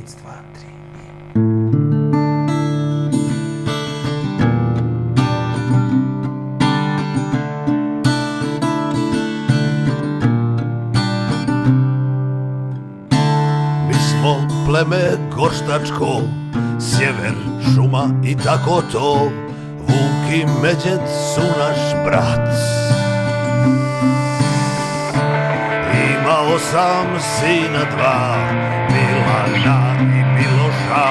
2, 3 i... Mi smo pleme gorštačko, sjever, šuma i tako to. Vuk i Međed su naš brat. Imao sam sina dva, Milana i Miloša.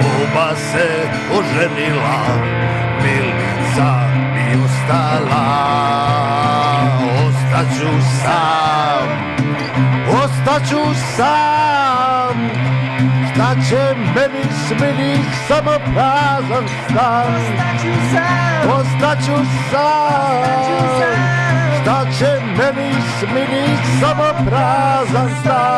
Oba se oženila, Milica mi ostala. Ostaću sam, ostaću sam. Šta će meni smili samo prazan stan? Ostaću sam. Šta će meni smili samo prazan stan?